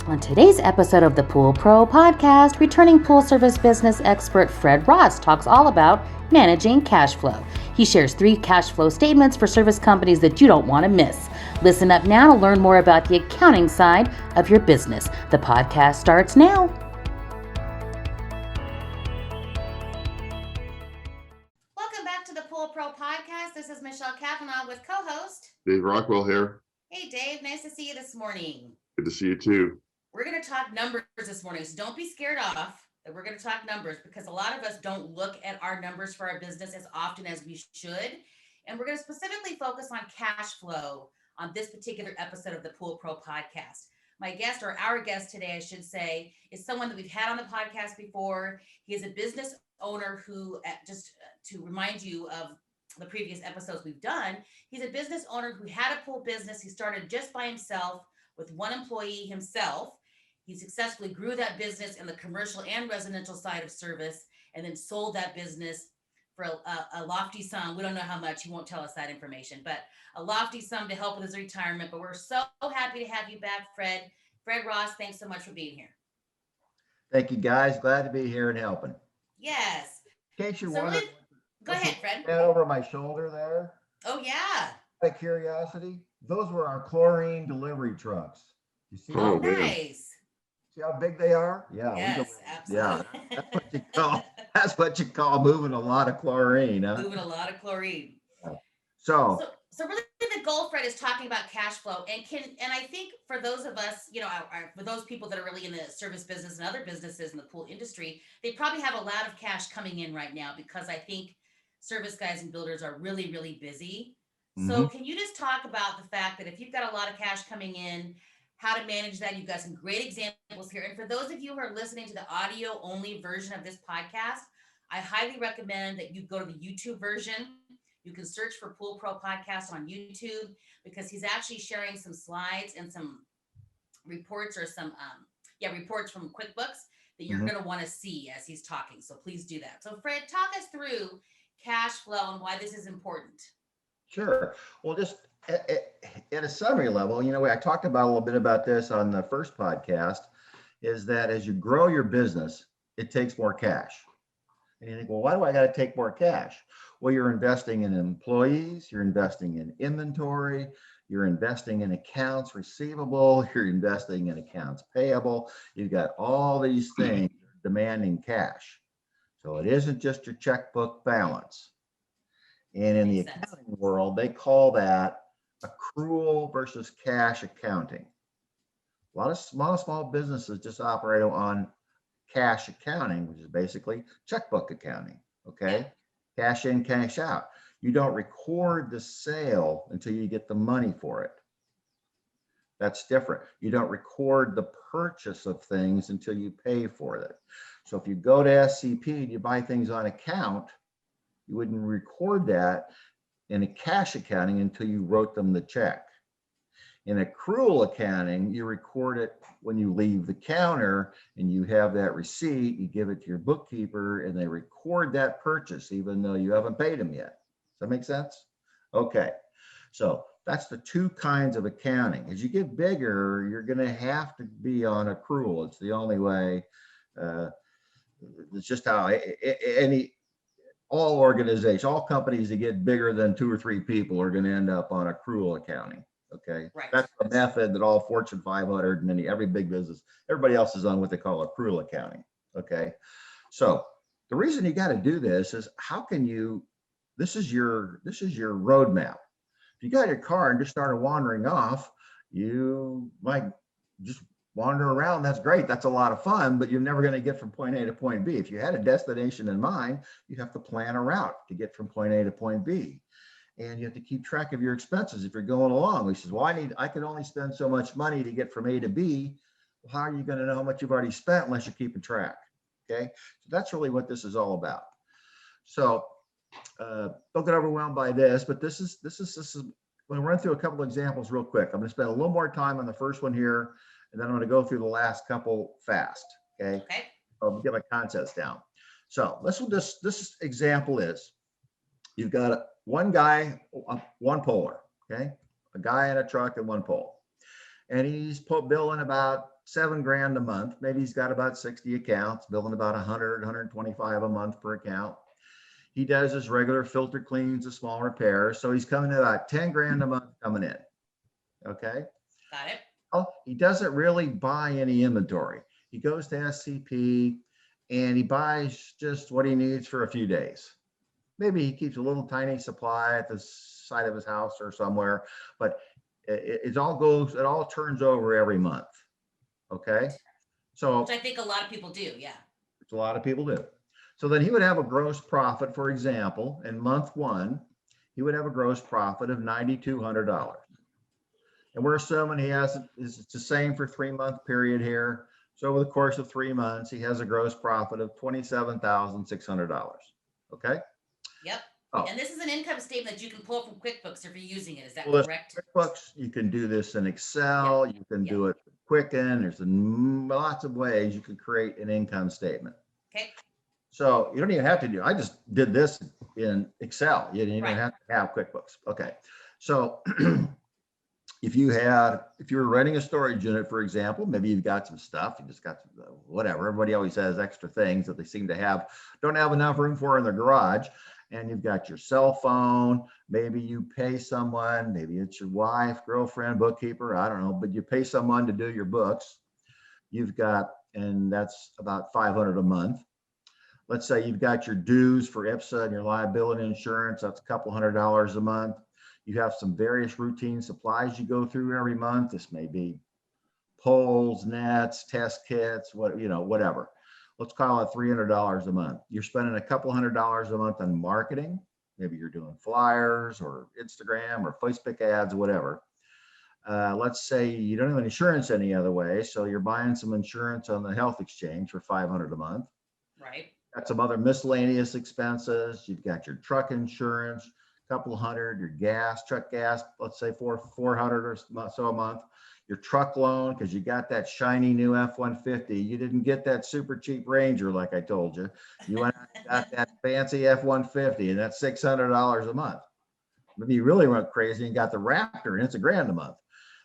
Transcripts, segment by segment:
On today's episode of the Pool Pro podcast, returning pool service business expert Fred Ross talks all about managing cash flow. He shares 3 cash flow statements for service companies that you don't want to miss. Listen up now to learn more about the accounting side of your business. The podcast starts now. Welcome back to the Pool Pro podcast. This is Michelle Cavanaugh with co-host Dave Rockwell here. Hey Dave, nice to see you this morning. Good to see you too. We're going to talk numbers this morning, so don't be scared off that we're going to talk numbers, because a lot of us don't look at our numbers for our business as often as we should. And we're going to specifically focus on cash flow on this particular episode of the Pool Pro podcast. My guest, or our guest today, I should say, is someone that we've had on the podcast before. He is a business owner who, just to remind you of the previous episodes we've done, he's a business owner who had a pool business. He started just by himself with 1 employee himself. He successfully grew that business in the commercial and residential side of service, and then sold that business for a lofty sum. We don't know how much. He won't tell us that information, but a lofty sum to help with his retirement. But we're so happy to have you back, Fred. Fred Ross, thanks so much for being here. Thank you, guys. Glad to be here and helping. Yes. In case you're wondering, go ahead, Fred. That over my shoulder there. Oh, yeah. Out of curiosity, those were our chlorine delivery trucks. You see? Oh, man. nice. See how big they are? Yeah. Yes, absolutely. Yeah. That's what you call moving a lot of chlorine, huh? Moving a lot of chlorine. So really the goal, Fred, is talking about cash flow, and I think for those of us, for those people that are really in the service business and other businesses in the pool industry, they probably have a lot of cash coming in right now, because I think service guys and builders are really, really busy. So can you just talk about the fact that if you've got a lot of cash coming in, how to manage that? You've got some great examples here. And for those of you who are listening to the audio only version of this podcast, I highly recommend that you go to the YouTube version. You can search for Pool Pro Podcast on YouTube, because he's actually sharing some slides and some reports, or some reports from QuickBooks that you're going to want to see as he's talking. So please do that. So Fred, talk us through cash flow and why this is important. Sure. Well, just at a summary level, I talked about a little bit about this on the first podcast, is that as you grow your business, it takes more cash. And you think, well, why do I got to take more cash? Well, you're investing in employees, you're investing in inventory, you're investing in accounts receivable, you're investing in accounts payable. You've got all these things demanding cash. So it isn't just your checkbook balance. And in the accounting world, they call that accrual versus cash accounting. A lot of small businesses just operate on cash accounting, which is basically checkbook accounting. Okay. Cash in, cash out. You don't record the sale until you get the money for it. That's different. You don't record the purchase of things until you pay for it. So if you go to SCP and you buy things on account, you wouldn't record that in a cash accounting until you wrote them the check. In accrual accounting, you record it when you leave the counter and you have that receipt, you give it to your bookkeeper and they record that purchase even though you haven't paid them yet. Does that make sense? Okay. So that's the 2 kinds of accounting. As you get bigger, you're going to have to be on accrual. It's the only way. It's just how all organizations, all companies that get bigger than 2 or 3 people are going to end up on accrual accounting. Okay. Right. That's the method that all Fortune 500 and every big business, everybody else is on what they call accrual accounting. Okay. So the reason you got to do this is this is your roadmap. If you got your car and just started wandering off, you might just wander around. That's great. That's a lot of fun, but you're never going to get from point A to point B. If you had a destination in mind, you have to plan a route to get from point A to point B. And you have to keep track of your expenses if you're going along. He says, well, I can only spend so much money to get from A to B. Well, how are you going to know how much you've already spent unless you're keeping track? Okay. So that's really what this is all about. So don't get overwhelmed by this, but this is I'm going to run through a couple of examples real quick. I'm going to spend a little more time on the first one here, and then I'm going to go through the last couple fast. Okay. I'll get my concepts down. So this example is, you've got one guy, one poler, okay? A guy in a truck and one pole. And he's billing about 7 grand a month. Maybe he's got about 60 accounts, billing about 100, 125 a month per account. He does his regular filter cleans, the small repairs. So he's coming in about 10 grand a month coming in. Okay. Got it. Oh, he doesn't really buy any inventory. He goes to SCP and he buys just what he needs for a few days. Maybe he keeps a little tiny supply at the side of his house or somewhere, but it all turns over every month. Okay. So Which I think a lot of people do. Yeah. a lot of people do. So then he would have a gross profit, for example, in month one, he would have a gross profit of $9,200. And we're assuming it's the same for 3-month period here. So over the course of 3 months, he has a gross profit of $27,600. Okay. Yep. Oh. And this is an income statement that you can pull from QuickBooks if you're using it. Is that Well, correct? QuickBooks, you can do this in Excel, you can do it Quicken. There's lots of ways you can create an income statement. Okay. So you don't even have to do, I just did this in Excel. You didn't even Right. have to have QuickBooks. Okay. So if you were renting a storage unit, for example, maybe you've got some stuff, you just got some, whatever. Everybody always has extra things that they seem to don't have enough room for in their garage. And you've got your cell phone, maybe you pay someone, maybe it's your wife, girlfriend, bookkeeper, I don't know, but you pay someone to do your books. And that's about $500 a month. Let's say you've got your dues for IPSA and your liability insurance, that's a couple $100 a month. You have some various routine supplies you go through every month. This may be poles, nets, test kits, whatever. Let's call it $300 a month. You're spending a couple $100 a month on marketing. Maybe you're doing flyers or Instagram or Facebook ads, whatever. Let's say you don't have insurance any other way. So you're buying some insurance on the health exchange for $500 a month. Right. Got some other miscellaneous expenses. You've got your truck insurance, a couple hundred, your truck gas, let's say 400 or so a month. Your truck loan, because you got that shiny new F-150. You didn't get that super cheap Ranger like I told you. You went out and got that fancy F-150 and that's $600 a month. Maybe you really went crazy and got the Raptor and it's $1,000 a month.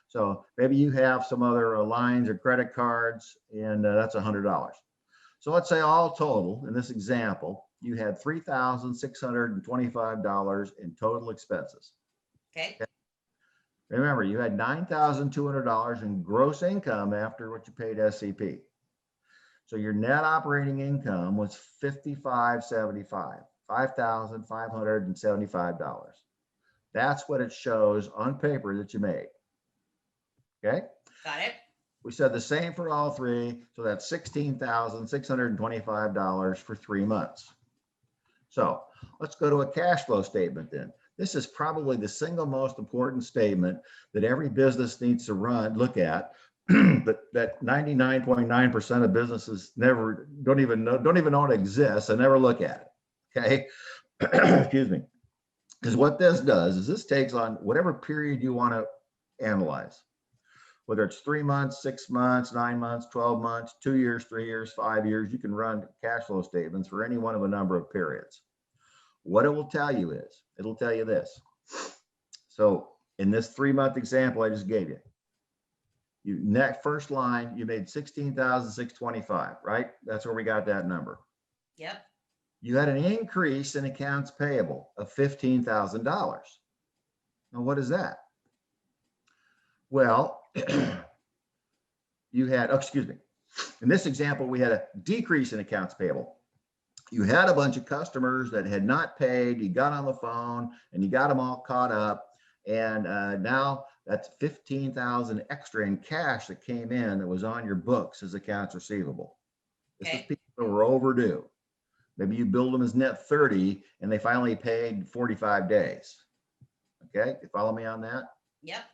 So maybe you have some other lines or credit cards and that's $100. So let's say all total, in this example, you had $3,625 in total expenses. Okay. Remember, you had $9,200 in gross income after what you paid SCP. So your net operating income was $5,575. That's what it shows on paper that you made. Okay. Got it. We said the same for all three. So that's $16,625 for 3 months. So let's go to a cash flow statement then. This is probably the single most important statement that every business needs to look at, but that 99.9% of businesses don't even know it exists and never look at it. Okay. Excuse me. Because what this does is this takes on whatever period you want to analyze, whether it's 3 months, 6 months, 9 months, 12 months, 2 years, 3 years, 5 years. You can run cash flow statements for any one of a number of periods. What it will tell you is, it'll tell you this. So in this 3-month example I just gave you, first line, you made $16,625, right? That's where we got that number. Yep. You had an increase in accounts payable of $15,000. Now, what is that? Well, in this example, we had a decrease in accounts payable. You had a bunch of customers that had not paid, you got on the phone and you got them all caught up. And now that's $15,000 extra in cash that came in that was on your books as accounts receivable. This is people that were overdue. Maybe you billed them as net 30 and they finally paid 45 days. Okay, you follow me on that? Yep.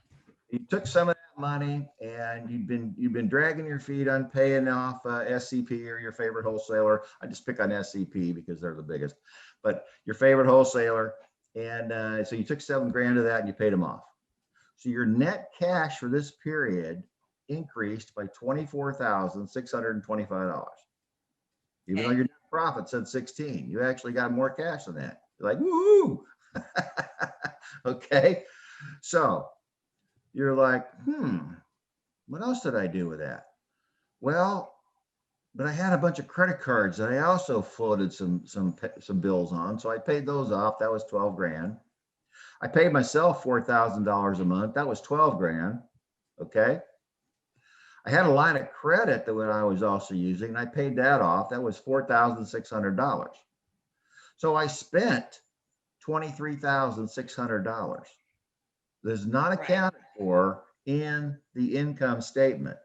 You took some of that money and you've been dragging your feet on paying off SCP or your favorite wholesaler. I just pick on SCP because they're the biggest, but your favorite wholesaler. And so you took $7 grand of that and you paid them off. So your net cash for this period increased by $24,625. Even though your net profit said 16, you actually got more cash than that. You're like, woohoo! Okay, so you're like, what else did I do with that? Well, but I had a bunch of credit cards that I also floated some bills on, so I paid those off. That was 12 grand. I paid myself $4,000 a month. That was 12 grand. Okay. I had a line of credit that I was also using, and I paid that off. That was $4,600. So I spent $23,600. That's not Right. accounted for in the income statement.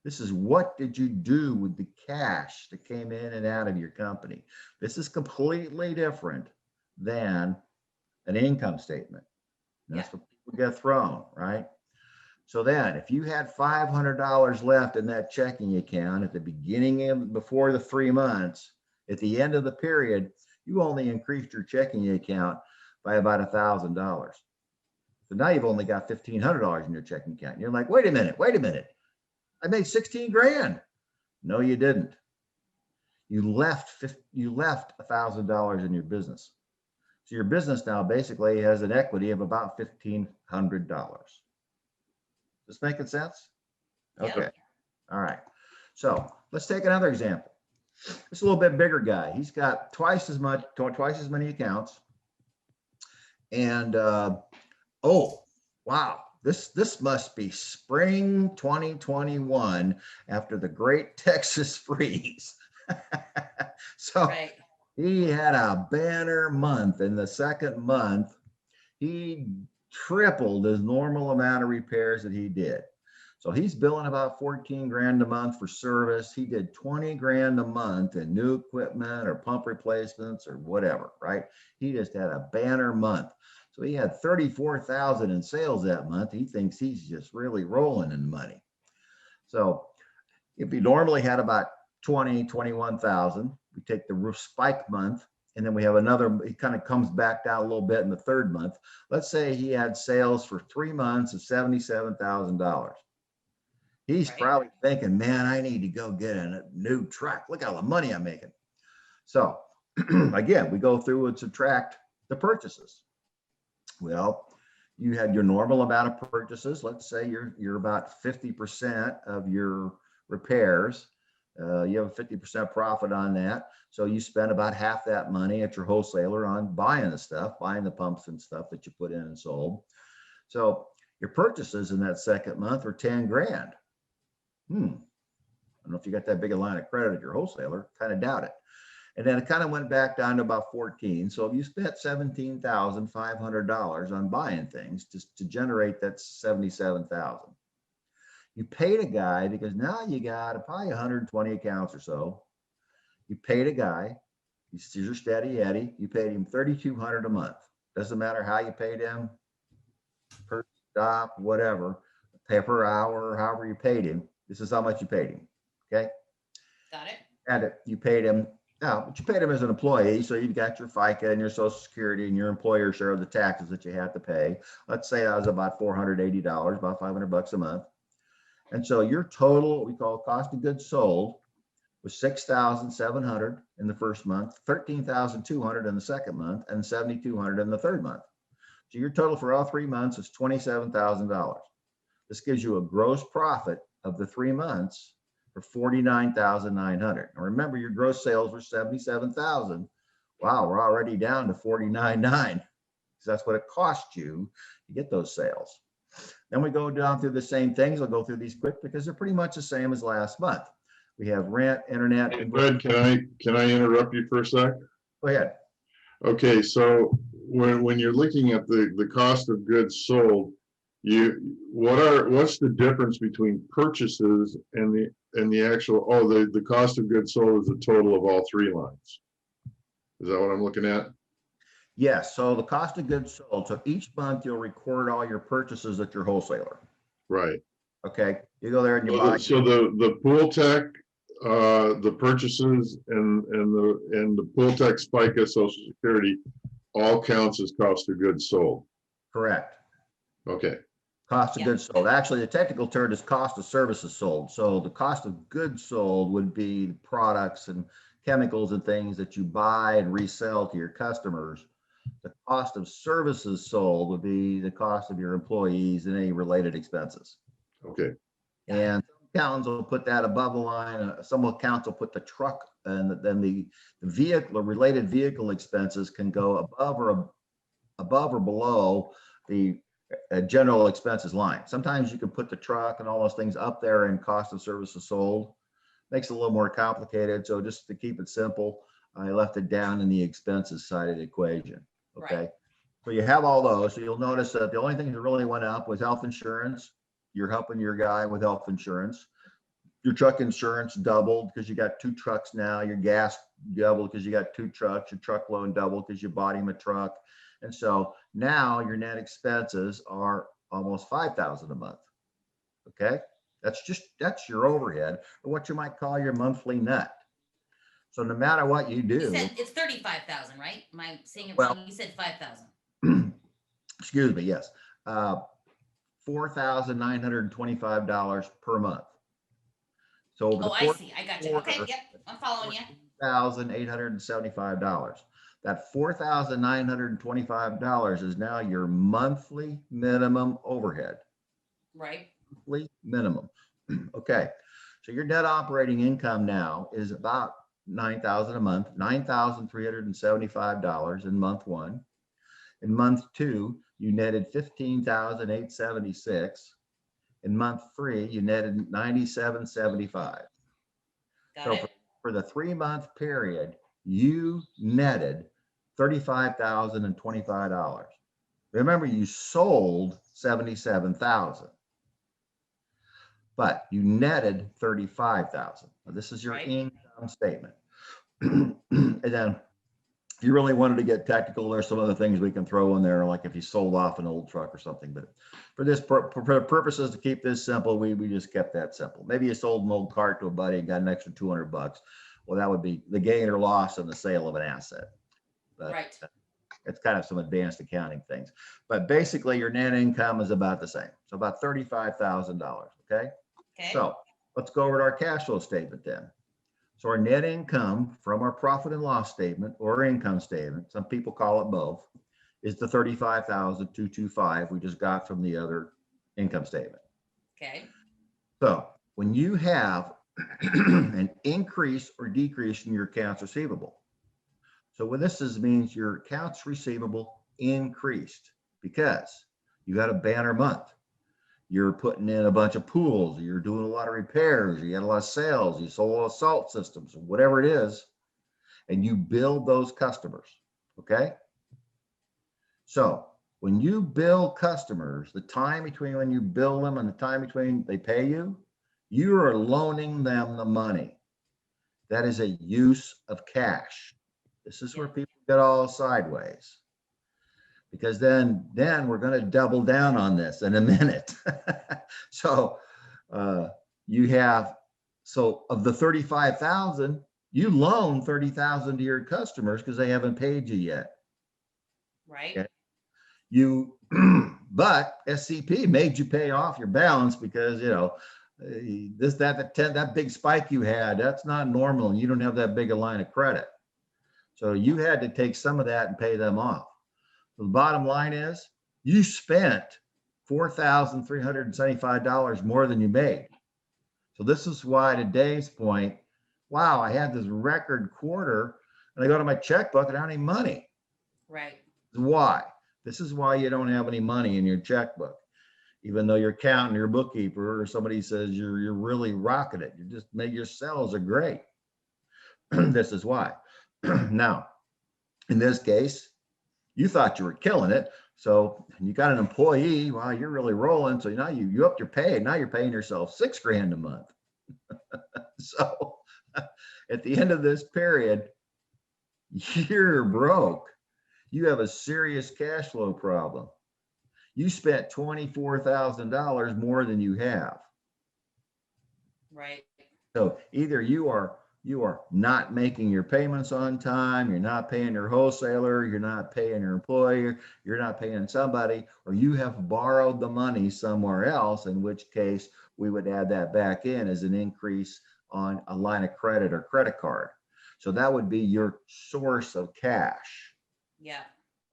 This is what did you do with the cash that came in and out of your company? This is completely different than an income statement. And that's what people get thrown, right? So then if you had $500 left in that checking account at the beginning of before the 3 months, at the end of the period, you only increased your checking account by about $1,000. So now you've only got $1,500 in your checking account. You're like, wait a minute. I made 16 grand. No, you didn't. You left $1,000 in your business. So your business now basically has an equity of about $1,500. This making sense? Okay. Yep. All right. So let's take another example. This is a little bit bigger guy. He's got twice as many accounts. And oh, wow. This must be spring 2021 after the great Texas freeze. So Right. he had a banner month. In the second month, he tripled his normal amount of repairs that he did. So he's billing about 14 grand a month for service. He did 20 grand a month in new equipment or pump replacements or whatever, right? He just had a banner month. So he had 34,000 in sales that month. He thinks he's just really rolling in money. So if he normally had about 21,000, we take the roof spike month, and then we have another, it kind of comes back down a little bit in the third month. Let's say he had sales for 3 months of $77,000. He's Right. probably thinking, man, I need to go get a new truck. Look at all the money I'm making. So again, we go through and subtract the purchases. Well, you had your normal amount of purchases. Let's say you're about 50% of your repairs. You have a 50% profit on that. So you spend about half that money at your wholesaler on buying the stuff, buying the pumps and stuff that you put in and sold. So your purchases in that second month are 10 grand. I don't know if you got that big a line of credit at your wholesaler, kind of doubt it. And then it kind of went back down to about 14. So if you spent $17,500 on buying things just to generate that 77,000, you paid a guy, because now you got probably 120 accounts or so. You paid a guy, he's your steady Eddie, you paid him $3,200 a month. Doesn't matter how you paid him, per stop, whatever, pay per hour, however you paid him. This is how much you paid him. Okay. Got it. And you paid him. Now, but you paid him as an employee, so you've got your FICA and your Social Security and your employer share of the taxes that you had to pay. Let's say that was about $480, about $500 a month. And so your total, what we call cost of goods sold, was $6,700 in the first month, $13,200 in the second month, and $7,200 in the third month. So your total for all 3 months is $27,000. This gives you a gross profit of the 3 months for $49,900. Now remember, your gross sales were $77,000. Wow, we're already down to $49,900. So that's what it cost you to get those sales. Then we go down through the same things. I'll go through these quick because they're pretty much the same as last month. We have rent, internet. Hey, Fred, can I interrupt you for a sec? Go ahead. Okay, so when you're looking at the cost of goods sold, what's the difference between purchases and the actual, the cost of goods sold is the total of all 3 lines? Is that what I'm looking at? Yes. So the cost of goods sold. So each month you'll record all your purchases at your wholesaler. Right. Okay. You go there and you buy. So the Pool Tech, the purchases and the Pool Tech FICA Social Security all counts as cost of goods sold. Correct. Okay. Cost of goods sold. Actually, the technical term is cost of services sold. So the cost of goods sold would be products and chemicals and things that you buy and resell to your customers. The cost of services sold would be the cost of your employees and any related expenses. Okay, Got it. And some accountants will put that above the line. Some accounts will put the truck, and then the vehicle, related vehicle expenses can go above or below the general expenses line. Sometimes you can put the truck and all those things up there in cost of services sold. Makes it a little more complicated. So just to keep it simple, I left it down in the expenses side of the equation. Okay. Right. So you have all those. So you'll notice that the only thing that really went up was health insurance. You're helping your guy with health insurance. Your truck insurance doubled because you got 2 trucks now. Your gas doubled because you got 2 trucks. Your truck loan doubled because you bought him a truck. And so now your net expenses are almost $5,000 a month. Okay. That's your overhead, or what you might call your monthly net. So no matter what you You do, said it's 35,000, right? Am I seeing it Well- wrong? You said 5,000. excuse me, yes, $4,925 per month. So over the Oh, I course see. I got you. Okay, yep, I'm following you. $1,875. That $4,925 is now your monthly minimum overhead. Right. Monthly minimum. Okay, so your net operating income now is about $9,000 a month, $9,375 in month 1. In month 2, you netted $15,876. In month 3, you netted $97.75. Got So it. for the 3-month period, you netted $35,025. Remember, you sold $77,000, but you netted $35,000. This is your Right. income statement. And then if you really wanted to get technical, there's some other things we can throw in there, like if you sold off an old truck or something. But for this for purposes to keep this simple, we just kept that simple. Maybe you sold an old cart to a buddy and got an extra $200. Well, that would be the gain or loss on the sale of an asset. But Right. it's kind of some advanced accounting things. But basically, your net income is about the same. So about $35,000. Okay. Okay. So let's go over to our cash flow statement then. So our net income from our profit and loss statement or income statement, some people call it both, is the $35,225 we just got from the other income statement. Okay. So when you have an increase or decrease in your accounts receivable, so what this is means your accounts receivable increased because you had a banner month. You're putting in a bunch of pools, you're doing a lot of repairs, you had a lot of sales, you sold a lot of salt systems, whatever it is, and you build those customers. Okay. So when you bill customers, the time between when you bill them and the time between they pay you, you are loaning them the money. That is a use of cash. This is where people get all sideways. Because then we're going to double down on this in a minute. So you have, so of the 35,000, you loan 30,000 to your customers because they haven't paid you yet. Right. Okay. But SCP made you pay off your balance because, you know, that big spike you had, that's not normal. And you don't have that big a line of credit. So you had to take some of that and pay them off. The bottom line is you spent $4,375 more than you made. So this is why today's point, wow, I had this record quarter and I go to my checkbook and I don't have any money. Right. Why? This is why you don't have any money in your checkbook. Even though your accountant, your bookkeeper, or somebody says you're really rocking it. You just made your sales are great. This is why. Now, in this case, you thought you were killing it. So you got an employee, wow, you're really rolling. So now you upped your pay. Now you're paying yourself $6,000 a month. So at the end of this period, you're broke. You have a serious cash flow problem. You spent $24,000 more than you have. Right. So either you are not making your payments on time, you're not paying your wholesaler, you're not paying your employer, you're not paying somebody, or you have borrowed the money somewhere else, in which case we would add that back in as an increase on a line of credit or credit card. So that would be your source of cash. Yeah.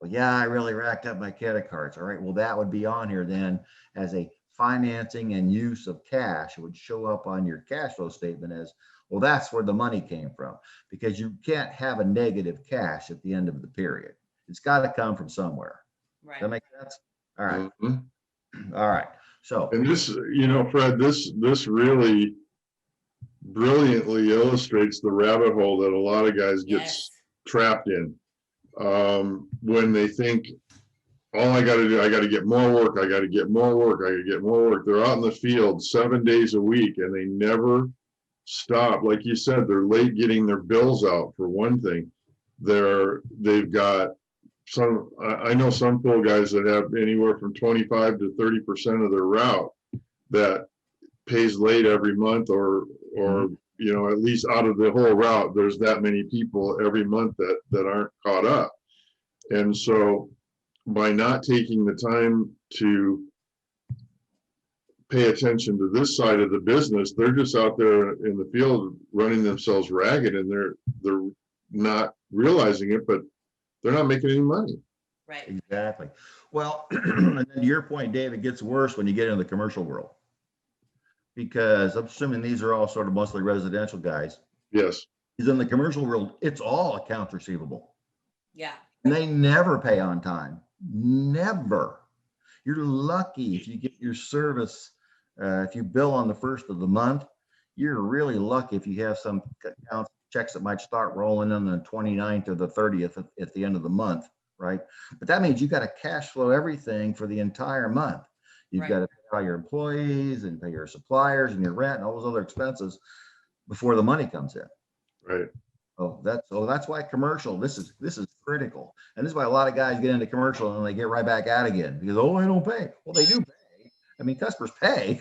Well, yeah, I really racked up my credit cards. All right, well, that would be on here then as a financing and use of cash. It would show up on your cash flow statement as, well, that's where the money came from, because you can't have a negative cash at the end of the period. It's got to come from somewhere. Does that Right. make sense? All right. Mhm. All right. So, And this, Fred, this really brilliantly illustrates the rabbit hole that a lot of guys get Yes. trapped in. When they think, all I gotta do, I gotta get more work, I gotta get more work, I gotta get more work. They're out in the field 7 days a week and they never stop. Like you said, they're late getting their bills out for one thing. They've got I know some pool guys that have anywhere from 25 to 30% of their route that pays late every month, or at least out of the whole route, there's that many people every month that aren't caught up. And so by not taking the time to pay attention to this side of the business, they're just out there in the field running themselves ragged, and they're not realizing it, but they're not making any money. Right. exactly. Well, and then to your point, Dave, it gets worse when you get into the commercial world, because I'm assuming these are all sort of mostly residential guys. Yes. Is in the commercial world, it's all accounts receivable. Yeah. And they never pay on time. Never. You're lucky if you get your service, if you bill on the first of the month. You're really lucky if you have some accounts checks that might start rolling on the 29th or the 30th at the end of the month, right? But that means you got to cash flow everything for the entire month. You've Right. got to pay all your employees and pay your suppliers and your rent and all those other expenses before the money comes in. Right. That's why commercial, this is critical. And this is why a lot of guys get into commercial and they get right back out again because, oh, I don't pay. Well, they do pay. I mean, customers pay.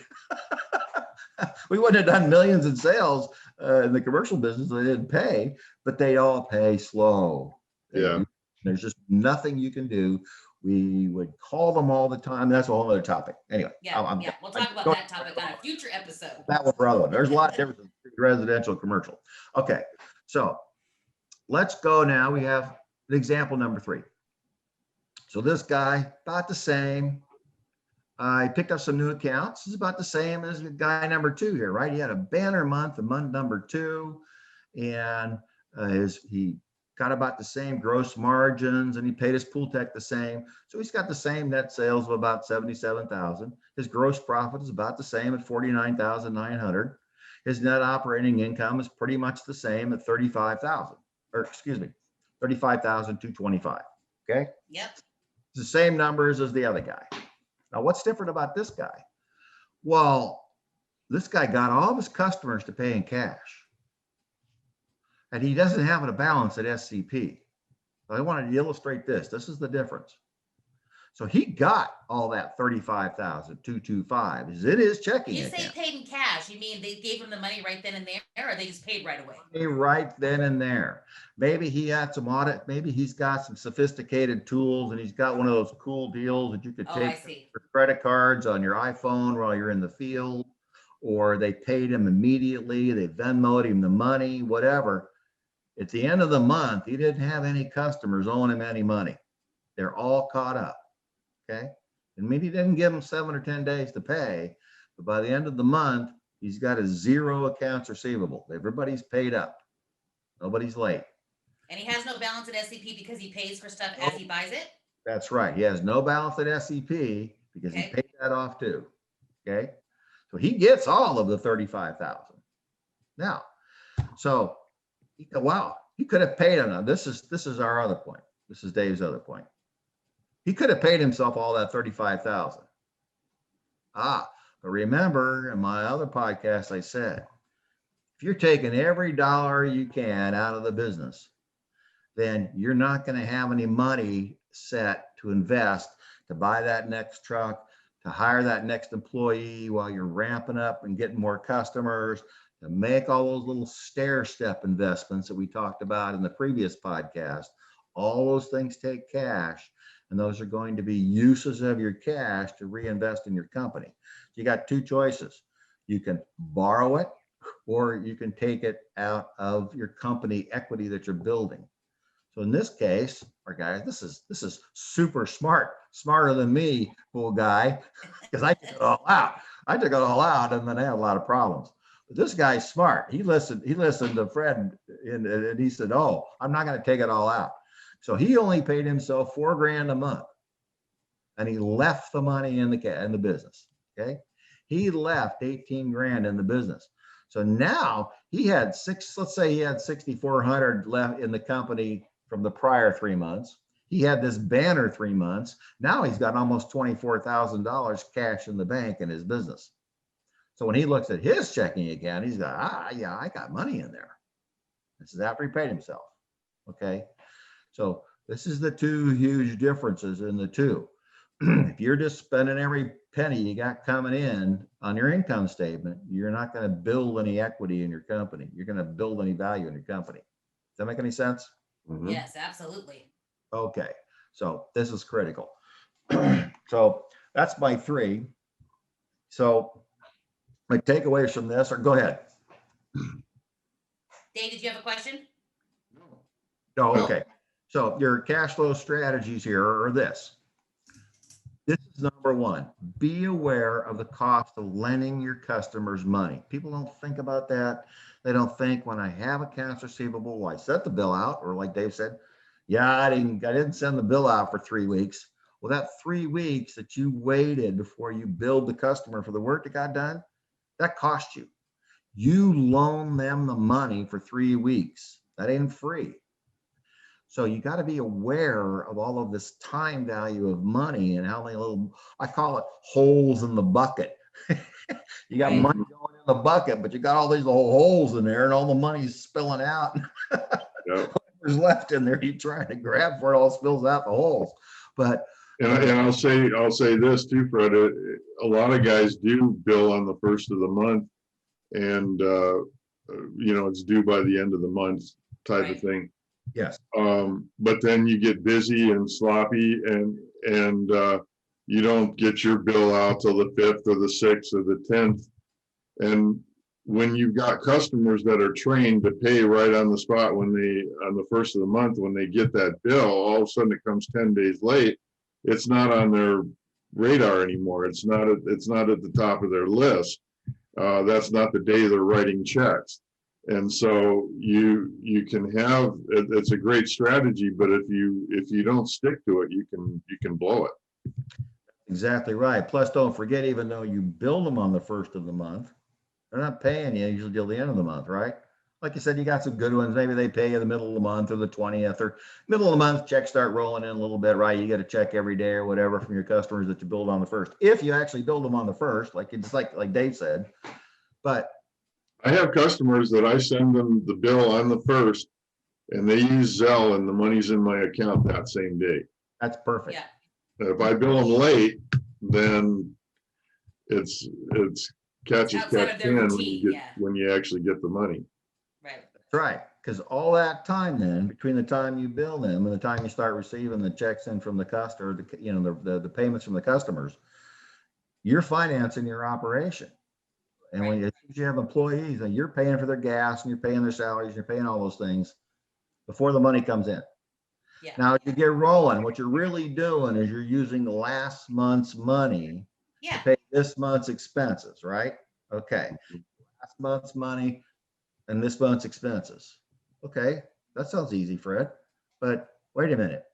We wouldn't have done millions in sales in the commercial business if they didn't pay, but they all pay slow. Yeah. There's just nothing you can do. We would call them all the time. That's a whole other topic. Anyway. Yeah. Yeah. We'll talk about that topic on a future episode. That one for other one. There's a lot of difference between residential and commercial. Okay, so let's go now. We have example number 3. So this guy, about the same. I picked up some new accounts. It's about the same as the guy number 2 here, right? He had a banner month, the month number 2, and he got about the same gross margins, and he paid his pool tech the same. So he's got the same net sales of about 77,000. His gross profit is about the same at 49,900. His net operating income is pretty much the same at 35,000, or excuse me, 35,225. Okay. Yep. It's the same numbers as the other guy. Now, what's different about this guy? Well, this guy got all of his customers to pay in cash, and he doesn't have a balance at SCP. I wanted to illustrate this. This is the difference. So he got all that 35,225 is in his checking You say account. paid in cash. You mean they gave him the money right then and there, or they just paid right away? Right then and there. Maybe he had some audit. Maybe he's got some sophisticated tools, and he's got one of those cool deals that you could Oh, I take see. for credit cards on your iPhone while you're in the field, or they paid him immediately. They Venmoed him the money, whatever. At the end of the month, he didn't have any customers owing him any money. They're all caught up. Okay. And maybe he didn't give him 7 or 10 days to pay, but by the end of the month, he's got a 0 accounts receivable. Everybody's paid up. Nobody's late. And he has no balance at SCP because he pays for stuff as he buys it? That's right. He has no balance at SCP because he Okay. paid that off too. Okay. So he gets all of the 35,000. Now, so wow, he could have paid him. This is our other point. This is Dave's other point. He could have paid himself all that 35,000. But remember in my other podcast, I said, if you're taking every dollar you can out of the business, then you're not going to have any money set to invest, to buy that next truck, to hire that next employee while you're ramping up and getting more customers, to make all those little stair step investments that we talked about in the previous podcast. All those things take cash, and those are going to be uses of your cash to reinvest in your company. You got 2 choices. You can borrow it, or you can take it out of your company equity that you're building. So in this case, guys. This is super smart, smarter than me, fool guy, because I took it all out. I took it all out, and then I had a lot of problems. But this guy's smart. He listened to Fred, and he said, "Oh, I'm not going to take it all out." So he only paid himself $4,000 a month, and he left the money in the business. Okay, he left 18 grand in the business. So now he had let's say he had 6,400 left in the company from the prior 3 months. He had this banner 3 months. Now he's got almost $24,000 cash in the bank in his business. So when he looks at his checking account, he's got, yeah, I got money in there. This is after he paid himself. Okay. So this is the two huge differences in the two. If you're just spending every penny you got coming in on your income statement, you're not going to build any equity in your company. You're going to build any value in your company. Does that make any sense? Mhm. Yes, absolutely. Okay. So this is critical. So that's my 3. So my takeaways from this are, go ahead. Dave, did you have a question? Oh, okay. So your cash flow strategies here are this. This is number 1. Be aware of the cost of lending your customers money. People don't think about that. They don't think, when I have accounts receivable, well, I set the bill out, or like Dave said, yeah, I didn't send the bill out for 3 weeks. Well, that 3 weeks that you waited before you billed the customer for the work that got done, that cost you. You loan them the money for 3 weeks. That ain't free. So you got to be aware of all of this time value of money and how many little, I call it holes in the bucket. You got Right. money going in the bucket, but you got all these little holes in there and all the money's spilling out. Yep. Whatever's left in there, you're trying to grab before it all spills out the holes. But And I'll say this too, Fred, a lot of guys do bill on the first of the month, and it's due by the end of the month type of Right. thing. yes, But then you get busy and sloppy, and you don't get your bill out till the 5th or the 6th or the 10th. And when you've got customers that are trained to pay right on the spot on the first of the month, when they get that bill, all of a sudden it comes 10 days late. It's not on their radar anymore. It's not at the top of their list. That's not the day they're writing checks. And so you can have, it's a great strategy, but if you don't stick to it, you can blow it. exactly right. Plus, don't forget, even though you bill them on the first of the month, they're not paying you usually till the end of the month, right? Like you said, you got some good ones. Maybe they pay you the middle of the month or the 20th or middle of the month. Checks start rolling in a little bit, right? You get a check every day or whatever from your customers that you build on the first. If you actually build them on the first, like Dave said. But I have customers that I send them the bill on the first, and they use Zelle, and the money's in my account that same day. that's perfect. Yeah. If I bill them late, then it's catch outside of their can routine, yeah. when you actually get the money. Right. That's right. Because all that time then, between the time you bill them and the time you start receiving the checks in from the customer, the payments from the customers, you're financing your operation. And when you have employees and you're paying for their gas and you're paying their salaries, and you're paying all those things before the money comes in. Yeah. Now, if you get rolling, what you're really doing is you're using last month's money Yeah. to pay this month's expenses, right? Okay. Last month's money and this month's expenses. Okay. That sounds easy, Fred. But wait a minute.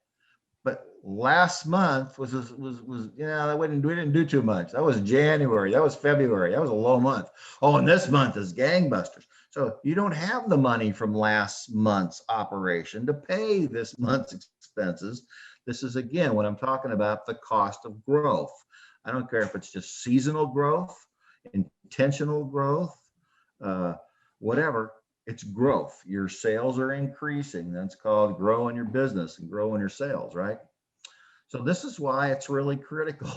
But last month was we didn't do too much. That was January. That was February. That was a low month. Oh, and this month is gangbusters. So you don't have the money from last month's operation to pay this month's expenses. This is, again, what I'm talking about, the cost of growth. I don't care if it's just seasonal growth, intentional growth, whatever. It's growth. Your sales are increasing. That's called growing your business and growing your sales, right? So this is why it's really critical.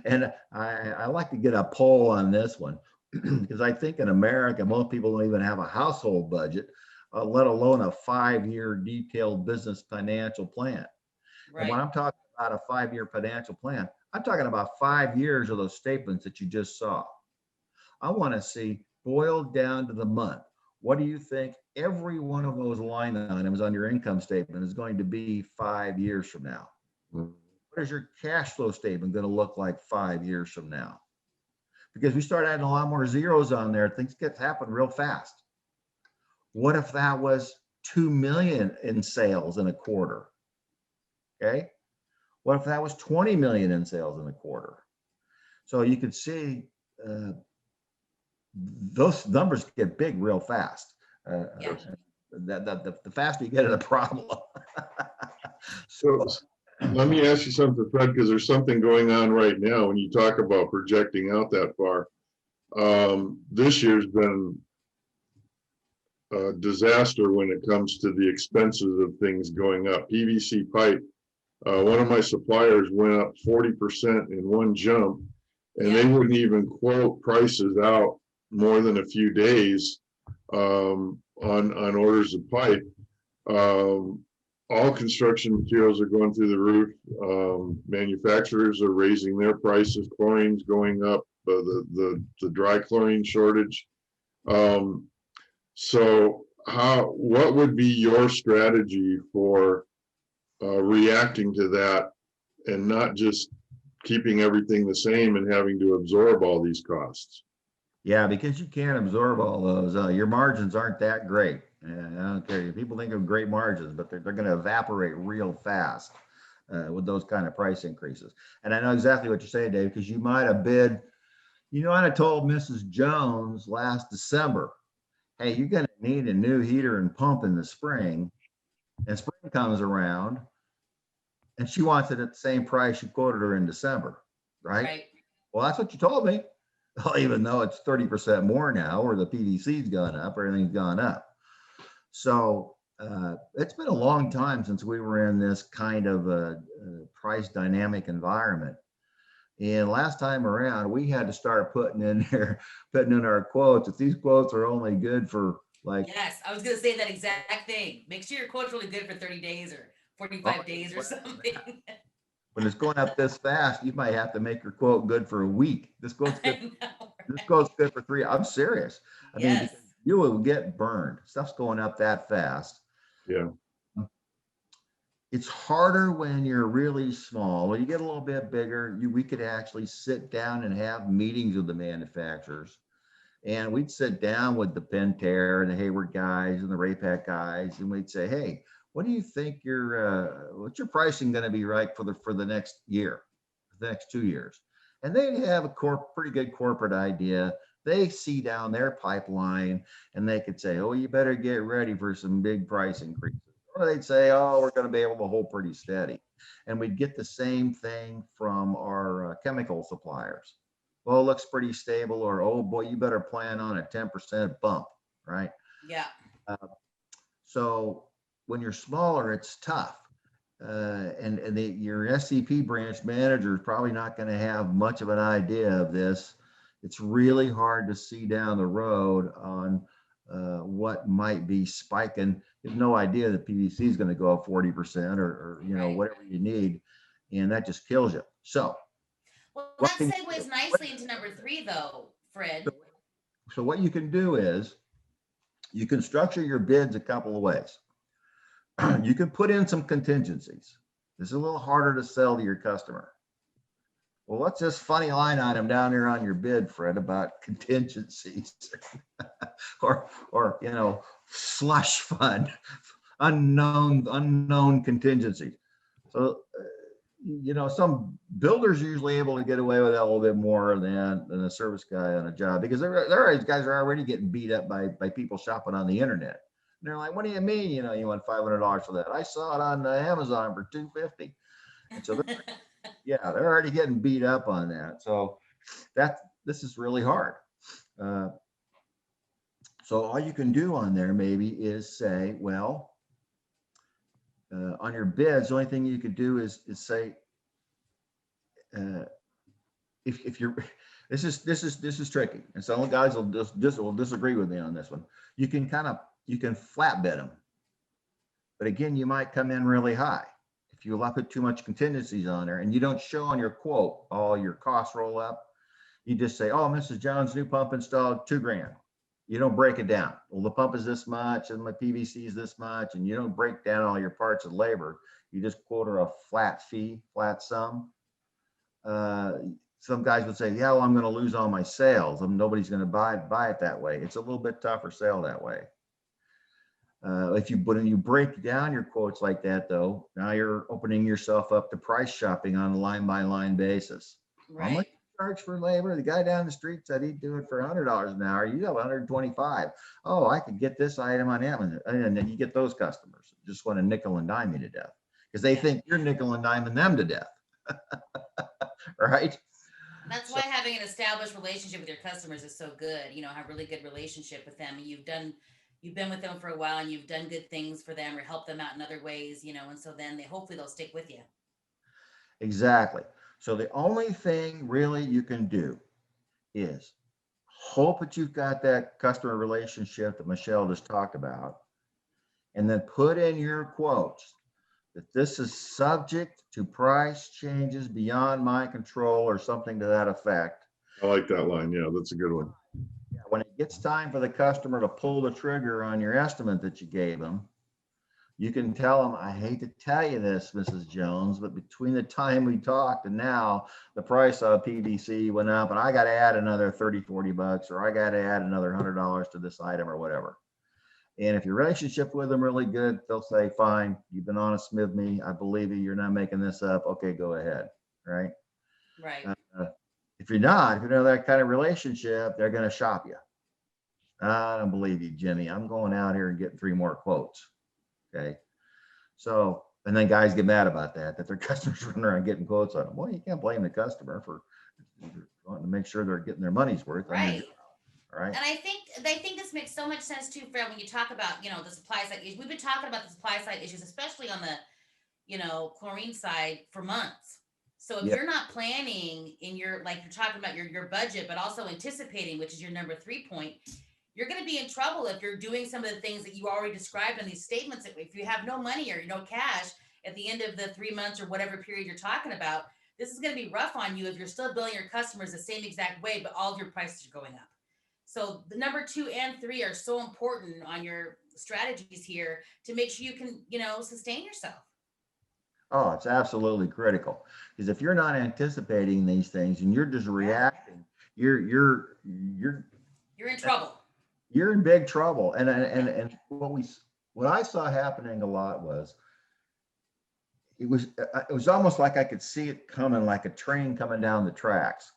And I like to get a poll on this one because I think in America, most people don't even have a household budget, let alone a 5-year detailed business financial plan. And when Right. I'm talking about a 5-year financial plan, I'm talking about 5 years of those statements that you just saw. I want to see boiled down to the month. What do you think every one of those line items on your income statement is going to be 5 years from now. Mhm. What is your cash flow statement going to look like 5 years from now? Because we start adding a lot more zeros on there, things get happen real fast. What if that was 2 million in sales in a quarter? Okay. What if that was 20 million in sales in a quarter? So you could see those numbers get big real fast. Yeah. The faster you get at a problem. So let me ask you something, Fred, because there's something going on right now when you talk about projecting out that far. This year's been a disaster when it comes to the expenses of things going up. PVC pipe, one of my suppliers went up 40% in one jump, and they wouldn't even quote prices out more than a few days on orders of pipe. All construction materials are going through the roof. Manufacturers are raising their prices. Chlorine's going up. The dry chlorine shortage. So what would be your strategy for reacting to that and not just keeping everything the same and having to absorb all these costs? Yeah, because you can't absorb all those. Your margins aren't that great. And I don't care. People think of great margins, but they're going to evaporate real fast with those kind of price increases. And I know exactly what you're saying, Dave, because you might have bid, I told Mrs. Jones last December, hey, you're going to need a new heater and pump in the spring. And spring comes around and she wants it at the same price you quoted her in December, right? Right. Well, that's what you told me. Well, even though it's 30% more now, or the PVC's gone up, everything's gone up. So it's been a long time since we were in this kind of a price dynamic environment. And last time around, we had to start putting in our quotes. If these quotes are only good for like, Yes, I was going to say that exact thing. Make sure your quote's really good for 30 days or 45 days or something. when it's going up this fast, you might have to make your quote good for a week. This quote's good. I know, This right? quote's good for 3. I'm serious. I mean, Yes. because you will get burned. Stuff's going up that fast. Yeah. It's harder when you're really small. When you get a little bit bigger, we could actually sit down and have meetings with the manufacturers. And we'd sit down with the Pentair and the Hayward guys and the Raypak guys, and we'd say, hey, what do you think what's your pricing going to be like for the next year, the next 2 years? And they'd have a pretty good corporate idea. They see down their pipeline and they could say, oh, you better get ready for some big price increases. Or they'd say, oh, we're going to be able to hold pretty steady. And we'd get the same thing from our chemical suppliers. Well, it looks pretty stable, or, oh boy, you better plan on a 10% bump, right? Yeah. So when you're smaller, it's tough. Your SCP branch manager is probably not going to have much of an idea of this. It's really hard to see down the road on what might be spiking. You have no idea that PVC is going to go up 40% or Right. whatever you need, and that just kills you. So Well, what that can you segues do? nicely into number 3, though, Fred. So what you can do is you can structure your bids a couple of ways. You can put in some contingencies. This is a little harder to sell to your customer. Well, what's this funny line item down there on your bid, Fred, about contingencies or slush fund, unknown contingencies? So, some builders are usually able to get away with that a little bit more than a service guy on a job, because these guys are already getting beat up by people shopping on the internet. And they're like, what do you mean? You want $500 for that? I saw it on Amazon for $250. And so they're already getting beat up on that. So this is really hard. So all you can do on there maybe is say, well, on your bids, the only thing you could do is say, if you're, this is tricky, and some guys will disagree with me on this one. You can flat bid them, but again, you might come in really high if you put too much contingencies on there, and you don't show on your quote all your costs roll up. You just say, oh, Mrs. Jones, new pump installed, $2,000. You don't break it down. Well, the pump is this much and my PVC is this much, and you don't break down all your parts and labor. You just quote her a flat fee, flat sum. Uh, some guys would say, yeah, well, I'm going to lose all my sales. Nobody's going to buy it that way. It's a little bit tougher sale that way. If you break down your quotes like that, though, now you're opening yourself up to price shopping on a line by line basis. How much Right. you charge for labor? The guy down the street said he'd do it for $100 an hour. You have 125. Oh, I could get this item on Amazon, and then you get those customers just want to nickel and dime you to death because they Yeah. think you're nickel and diming them to death, right? That's So why having an established relationship with your customers is so good. Have a really good relationship with them. You've been with them for a while and you've done good things for them or helped them out in other ways, and so then hopefully they'll stick with you. exactly. So the only thing really you can do is hope that you've got that customer relationship that Michelle just talked about, and then put in your quotes that this is subject to price changes beyond my control or something to that effect. I like that line. Yeah, that's a good one. When it gets time for the customer to pull the trigger on your estimate that you gave them, you can tell them, I hate to tell you this, Mrs. Jones, but between the time we talked and now, the price of PVC went up and I got to add another 30, 40 bucks, or I got to add another $100 to this item or whatever. And if your relationship with them really good, they'll say, fine, you've been honest with me. I believe you. You're not making this up. Okay, go ahead. Right. Right. If you're not, if you don't have that kind of relationship, they're going to shop you. I don't believe you, Jimmy. I'm going out here and getting 3 more quotes. Okay. So, and then guys get mad about that their customers run around getting quotes on them. Well, you can't blame the customer for wanting to make sure they're getting their money's worth. Right. Right. And I think this makes so much sense too, Fred, when you talk about, the supply side issues. We've been talking about the supply side issues, especially on the, chlorine side for months. So if Yeah. you're not planning in like you're talking about your budget, but also anticipating, which is your number 3 point, you're going to be in trouble if you're doing some of the things that you already described in these statements. If you have no money or no cash at the end of the 3 months or whatever period you're talking about, this is going to be rough on you if you're still billing your customers the same exact way, but all of your prices are going up. So the number 2 and 3 are so important on your strategies here to make sure you can, sustain yourself. Oh, it's absolutely critical because if you're not anticipating these things and you're just reacting, you're You're in trouble. you're in big trouble. And what I saw happening a lot was it was almost like I could see it coming, like a train coming down the tracks.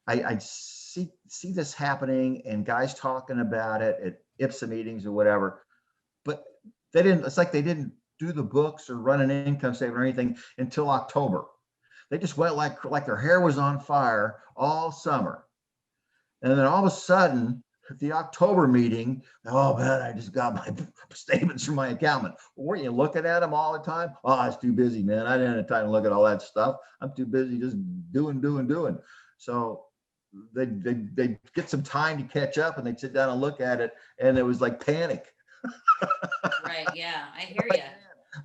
I see this happening and guys talking about it at IPSA meetings or whatever, but it's like they didn't do the books or run an income statement or anything until October. They just went like their hair was on fire all summer. And then all of a sudden, at the October meeting, oh man, I just got my statements from my accountant. Well, weren't you looking at them all the time? Oh, I was too busy, man. I didn't have time to look at all that stuff. I'm too busy just doing. So they get some time to catch up and they'd sit down and look at it. And it was like panic. Right. Yeah, I hear you.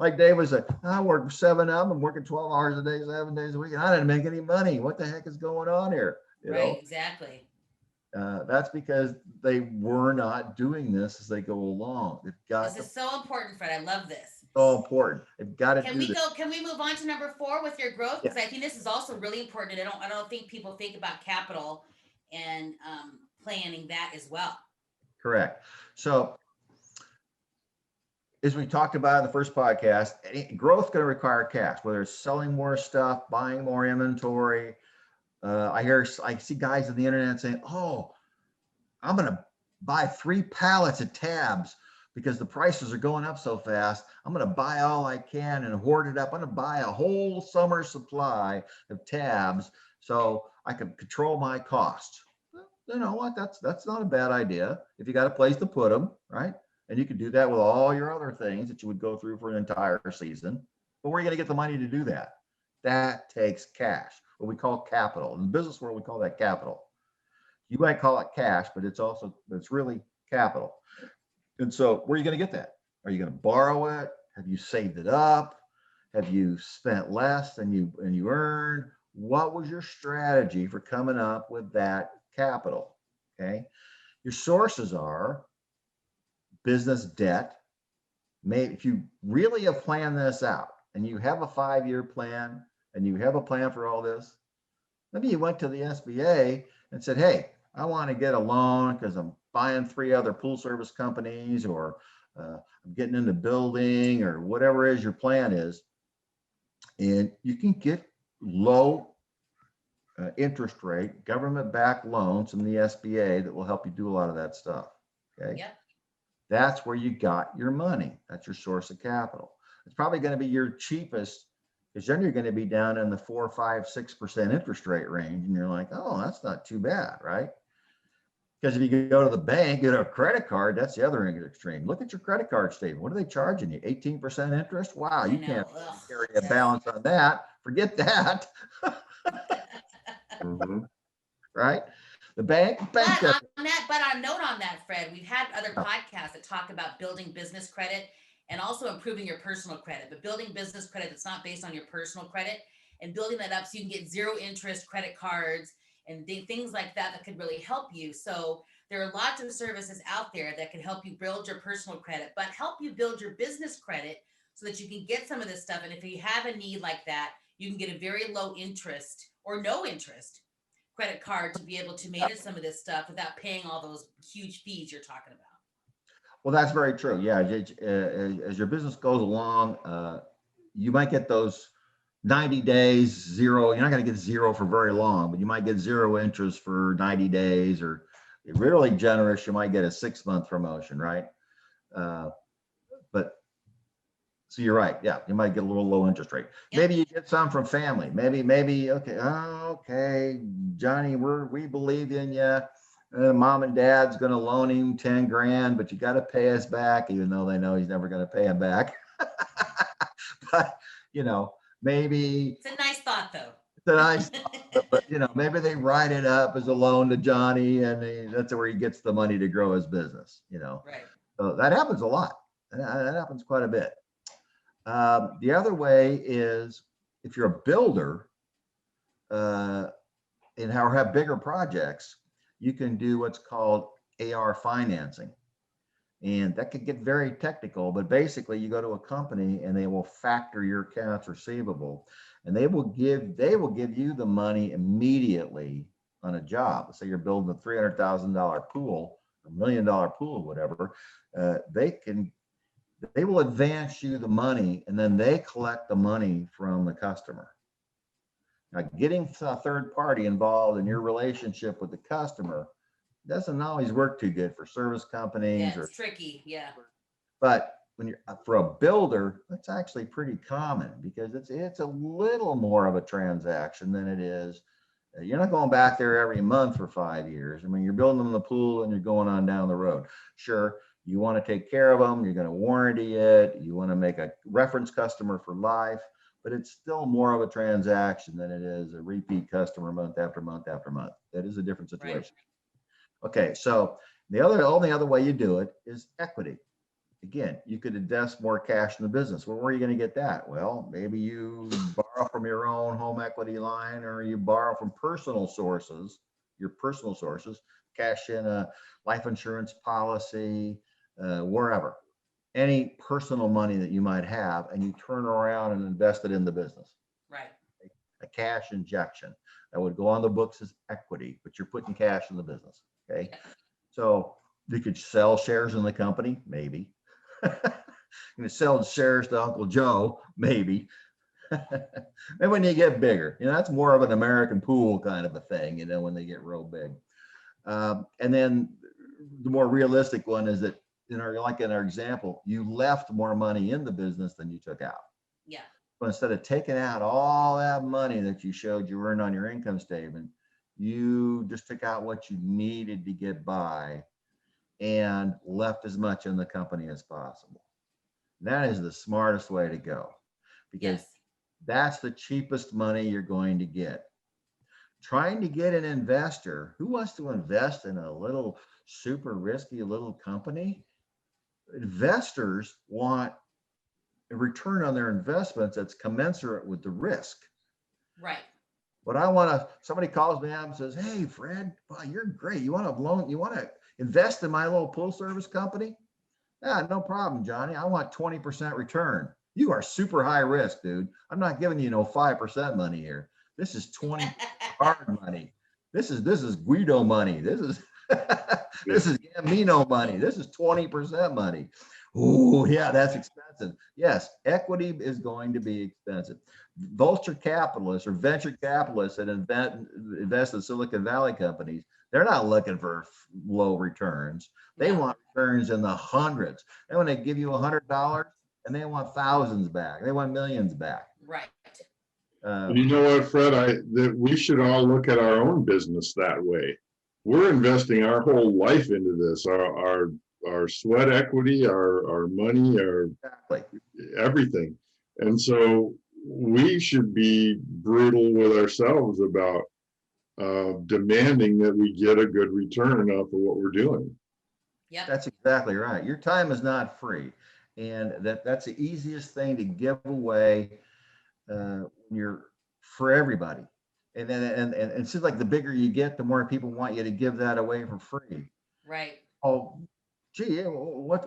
Like Dave was like, I work 7 of them. I'm working 12 hours a day, 7 days a week, and I didn't make any money. What the heck is going on here? Right. Exactly. That's because they were not doing this as they go along. They've got This is so important, Fred. I love this. so important. They've got to Can do we this. go? Can we move on to number 4 with your growth? Yeah. Because I think this is also really important. And I don't think people think about capital and planning that as well. Correct. So, as we talked about in the first podcast, growth going to require cash, whether it's selling more stuff, buying more inventory. I see guys on the internet saying, "Oh, I'm going to buy 3 pallets of tabs because the prices are going up so fast. I'm going to buy all I can and hoard it up. I'm going to buy a whole summer supply of tabs so I can control my costs." You know what? That's not a bad idea if you got a place to put them, right? And you could do that with all your other things that you would go through for an entire season. But where are you going to get the money to do that? That takes cash, what we call capital. In the business world, we call that capital. You might call it cash, but it's really capital. And so where are you going to get that? Are you going to borrow it? Have you saved it up? Have you spent less than you earned? What was your strategy for coming up with that capital? Okay. Your sources are business debt. Maybe if you really have planned this out and you have a 5-year plan and you have a plan for all this, maybe you went to the SBA and said, hey, I want to get a loan because I'm buying 3 other pool service companies, or I'm getting into building, or whatever it is your plan is. And you can get low interest rate, government-backed loans from the SBA that will help you do a lot of that stuff. Okay. Yep. That's where you got your money. That's your source of capital. It's probably going to be your cheapest, because then you're going to be down in the 4, 5, 6% interest rate range. And you're like, oh, that's not too bad, right? Because if you go to the bank, get a credit card, that's the other extreme. Look at your credit card statement. What are they charging you? 18% interest? Wow, I you know. can't Ugh, carry a yes. balance on that. Forget that, Mhm. right? The bank But does. on that, but on note on that, Fred, we've had other podcasts that talk about building business credit and also improving your personal credit, but building business credit that's not based on your personal credit, and building that up so you can get 0 interest credit cards and things like that that could really help you. So there are lots of services out there that can help you build your personal credit, but help you build your business credit so that you can get some of this stuff. And if you have a need like that, you can get a very low interest or no interest credit card to be able to manage some of this stuff without paying all those huge fees you're talking about. Well, that's very true. Yeah, as your business goes along, you might get those 90 days, 0. You're not going to get 0 for very long, but you might get 0 interest for 90 days, or if you're really generous, you might get a 6-month promotion, right? But so you're right. Yeah, you might get a little low interest rate. Yep. Maybe you get some from family. Maybe okay. Oh, okay, Johnny, we believe in you. Mom and dad's going to loan him 10 grand, but you got to pay us back, even though they know he's never going to pay him back. But maybe It's a nice thought, though. it's a nice, but maybe they write it up as a loan to Johnny, and that's where he gets the money to grow his business. Right. So that happens a lot. That happens quite a bit. The other way is if you're a builder and have bigger projects, you can do what's called AR financing. And that could get very technical, but basically you go to a company and they will factor your accounts receivable, and they will give you the money immediately on a job. Let's say you're building a $300,000 pool, $1 million pool, whatever. They will advance you the money, and then they collect the money from the customer. Now, getting a third party involved in your relationship with the customer doesn't always work too good for service companies. Yeah, it's tricky. Yeah. But when you're for a builder, that's actually pretty common, because it's a little more of a transaction than it is. You're not going back there every month for 5 years. I mean, you're building them the pool and you're going on down the road. Sure, you want to take care of them. You're going to warranty it. You want to make a reference customer for life, but it's still more of a transaction than it is a repeat customer month after month after month. That is a different situation. Right. Okay, so the only other way you do it is equity. Again, you could invest more cash in the business. Well, where are you going to get that? Well, maybe you borrow from your own home equity line, or you borrow from personal sources, cash in a life insurance policy, wherever, any personal money that you might have, and you turn around and invest it in the business. Right. A cash injection that would go on the books as equity, but you're putting cash in the business. Okay. So you could sell shares in the company, maybe. You can sell shares to Uncle Joe, maybe. And when you get bigger, that's more of an American pool kind of a thing, when they get real big. And then the more realistic one is that, like in our example, you left more money in the business than you took out. Yeah. But instead of taking out all that money that you showed you earned on your income statement, you just took out what you needed to get by and left as much in the company as possible. That is the smartest way to go, because Yes. that's the cheapest money you're going to get. Trying to get an investor who wants to invest in a little super risky little company. Investors want a return on their investments that's commensurate with the risk. Right. But somebody calls me up and says, hey, Fred, wow, you're great. You want a loan? You want to invest in my little pool service company? Yeah, no problem, Johnny. I want 20% return. You are super high risk, dude. I'm not giving you no 5% money here. This is 20 hard money. This is Guido money. This is this is Gambino money. This is 20% money. Oh, yeah, that's expensive. Yes, equity is going to be expensive. Vulture capitalists or venture capitalists that invest in Silicon Valley companies, they're not looking for low returns. They No. want returns in the hundreds. And when they give you $100 and they want thousands back, they want millions back. Right. You know what, Fred, that we should all look at our own business that way. We're investing our whole life into this, our sweat equity, our money, our Exactly. everything. And so we should be brutal with ourselves about demanding that we get a good return off of what we're doing. Yep. That's exactly right. Your time is not free. And that's the easiest thing to give away you're for everybody. And then and it seems like the bigger you get, the more people want you to give that away for free. Right. Oh, gee, what's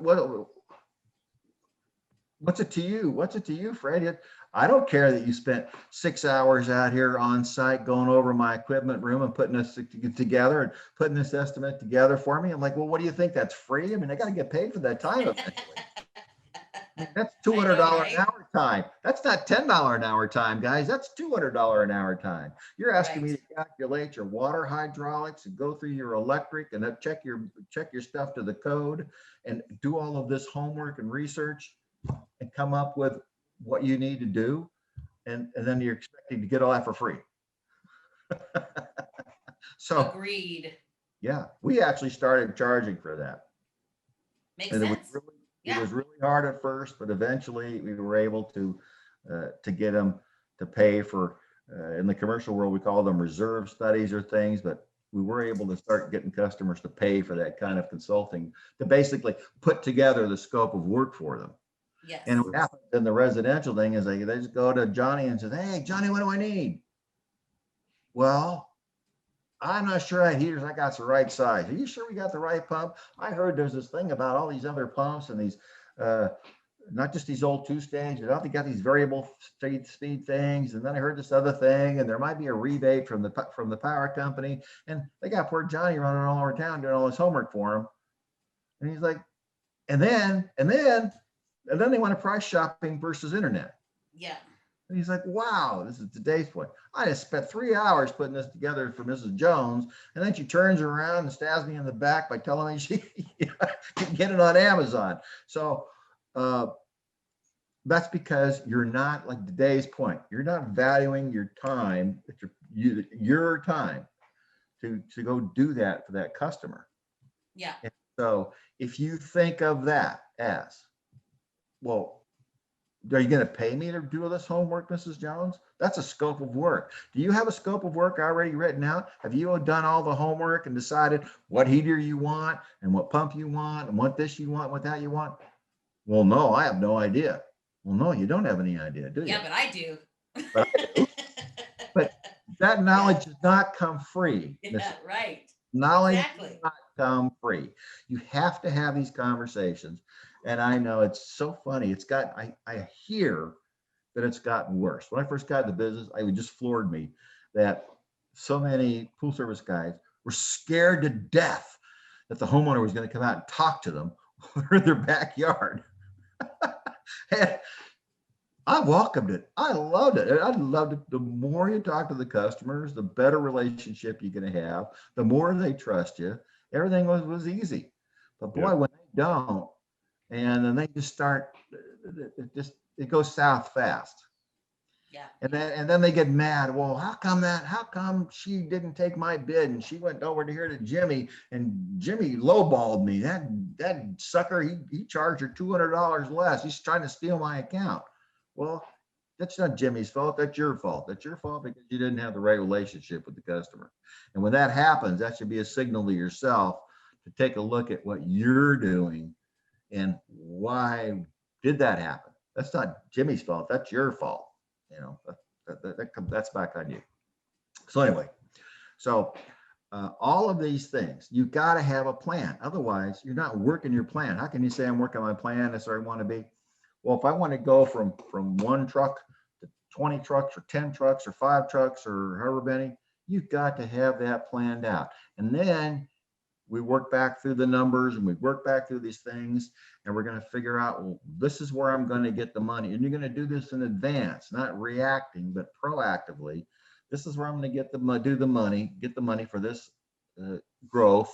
it to you? What's it to you, Fred? I don't care that you spent 6 hours out here on site going over my equipment room and putting this together and putting this estimate together for me. I'm like, well, what do you think? That's free? I mean, I got to get paid for that time eventually. I mean, that's $200 right? an hour time. That's not $10 an hour time, guys. That's $200 an hour time. You're asking me to calculate your water hydraulics and go through your electric and then check your stuff to the code and do all of this homework and research and come up with what you need to do. And then you're expecting to get all that for free. So Agreed. yeah, we actually started charging for that. Makes And sense. it was really hard at first, but eventually we were able to get them to pay for, in the commercial world, we call them reserve studies or things, but we were able to start getting customers to pay for that kind of consulting to basically put together the scope of work for them. Yes. And what happens in the residential thing is they just go to Johnny and say, hey, Johnny, what do I need? Well, I'm not sure that heaters I got's the right size. Are you sure we got the right pump? I heard there's this thing about all these other pumps and these, not just these old 2-stage, but I think got these variable speed things. And then I heard this other thing, and there might be a rebate from the power company. And they got poor Johnny running all over town doing all this homework for him. And he's like, and then they want a price shopping versus internet. Yeah. And he's like, wow, this is today's point. I just spent 3 hours putting this together for Mrs. Jones. And then she turns around and stabs me in the back by telling me she can get it on Amazon. So that's because you're not, like today's point, you're not valuing your time, your time to go do that for that customer. Yeah. And so if you think of that as, well, are you going to pay me to do this homework, Mrs. Jones? That's a scope of work. Do you have a scope of work already written out? Have you done all the homework and decided what heater you want and what pump you want and what this you want, what that you want? Well, no, I have no idea. Well, no, you don't have any idea, do you? Yeah, but I do. But that knowledge does not come free. Yeah, right. Knowledge Exactly. does not come free. You have to have these conversations. And I know it's so funny. I hear that it's gotten worse. When I first got into business, it just floored me that so many pool service guys were scared to death that the homeowner was going to come out and talk to them in their backyard. And I welcomed it. I loved it. I loved it. The more you talk to the customers, the better relationship you're going to have, the more they trust you. Everything was easy. But boy, when they don't, and then they just start, it goes south fast. Yeah. And then they get mad. Well, how come she didn't take my bid and she went over to here to Jimmy and Jimmy lowballed me? That sucker, he charged her $200 less. He's trying to steal my account. Well, that's not Jimmy's fault. That's your fault. That's your fault because you didn't have the right relationship with the customer. And when that happens, that should be a signal to yourself to take a look at what you're doing and why did that happen. That's not Jimmy's fault. That's your fault. You know, that's back on you. So anyway, so all of these things, you got to have a plan. Otherwise, you're not working your plan. How can you say I'm working my plan? That's where I want to be. Well, if I want to go from one truck to 20 trucks or 10 trucks or 5 trucks or however many, you've got to have that planned out. And then we work back through the numbers and we work back through these things, and we're going to figure out, well, this is where I'm going to get the money. And you're going to do this in advance, not reacting, but proactively. This is where I'm going to get get the money for this growth,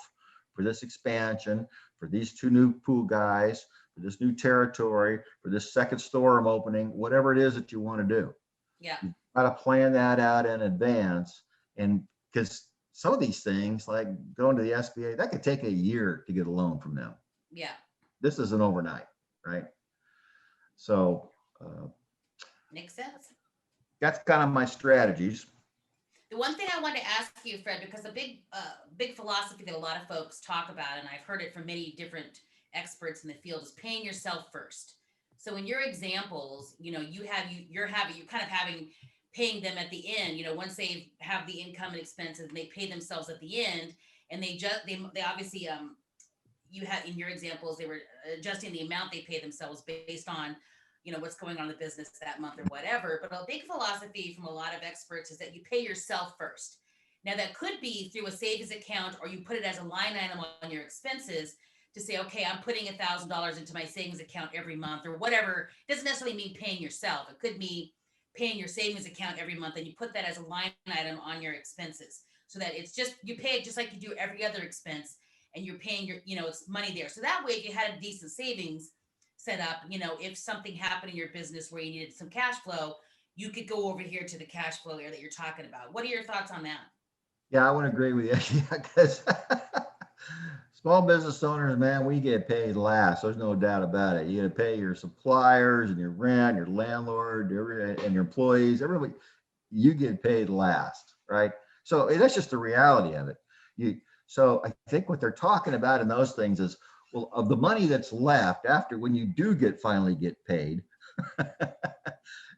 for this expansion, for these 2 new pool guys, for this new territory, for this second store I'm opening, whatever it is that you want to do. Yeah. You got to plan that out in advance. And because some of these things, like going to the SBA, that could take a year to get a loan from them. Yeah. This isn't overnight, right? So Makes sense. that's kind of my strategies. The one thing I wanted to ask you, Fred, because a big philosophy that a lot of folks talk about, and I've heard it from many different experts in the field, is paying yourself first. So in your examples, you're kind of having paying them at the end, once they have the income and expenses, and they pay themselves at the end, and they obviously, you had in your examples, they were adjusting the amount they pay themselves based on, what's going on in the business that month or whatever. But a big philosophy from a lot of experts is that you pay yourself first. Now that could be through a savings account, or you put it as a line item on your expenses to say, okay, I'm putting $1,000 into my savings account every month or whatever. It doesn't necessarily mean paying yourself. It could mean paying your savings account every month, and you put that as a line item on your expenses, so that it's just, you pay it just like you do every other expense, and you're paying your, it's money there. So that way, if you had a decent savings set up, if something happened in your business where you needed some cash flow, you could go over here to the cash flow area that you're talking about. What are your thoughts on that? Yeah, I would agree with you. Because small business owners, man, we get paid last. There's no doubt about it. You got to pay your suppliers and your rent, your landlord, and your employees. Everybody, you get paid last, right? So that's just the reality of it. So I think what they're talking about in those things is, well, of the money that's left after when you do finally get paid,